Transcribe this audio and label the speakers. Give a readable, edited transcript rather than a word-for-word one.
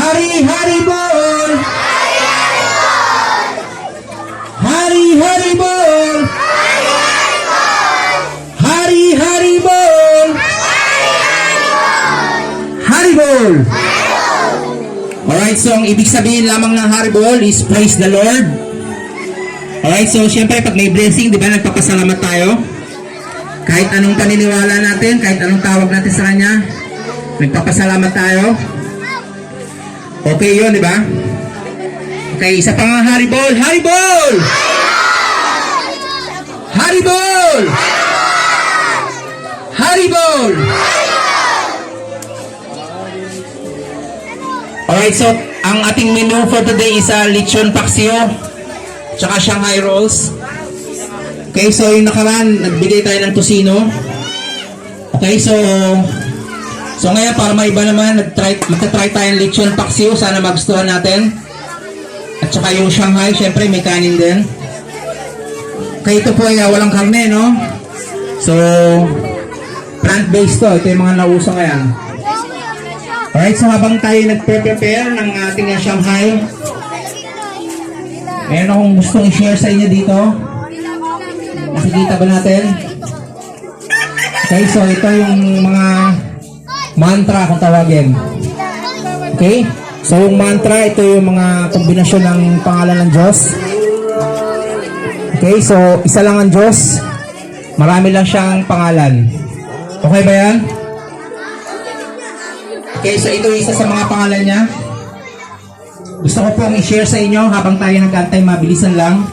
Speaker 1: Hari-hari bol! Hari-hari bol! Hari-hari bol! Haribol! Alright, so ang ibig sabihin lamang ng Haribol is praise the Lord. Alright, so syempre pag may blessing, di ba, nagpapasalamat tayo? Kahit anong paniniwala natin, kahit anong tawag natin sa Kanya, nagpapasalamat tayo. Okay yun, di ba? Okay, isa pa nga Haribol. Haribol! Haribol! Haribol! Alright, so ang ating menu for today is lechon paksiw tsaka Shanghai rolls. Okay, so yung nakaraan, nagbigay tayo ng tosino. Okay, so ngayon para maiba naman, magta-try tayo ng lechon paksiw. Sana magustuhan natin. At saka yung Shanghai, syempre may kanin din. Okay, ito po ay walang karne, no? So, plant-based to. Ito yung mga nauso ngayon. Alright, so habang tayo nagpe-prepare ng ating Shanghai, meron akong gustong i-share sa inyo dito. Nakikita ba natin? Okay, so ito yung mga mantra kung tawagin. Okay? So yung mantra, ito yung mga kombinasyon ng pangalan ng Diyos. Okay, so isa lang ang Diyos. Marami lang siyang pangalan. Okay ba yan? Okay, so ito isa sa mga pangalan niya. Gusto ko pong i-share sa inyo habang tayo nag-antay, mabilisan lang.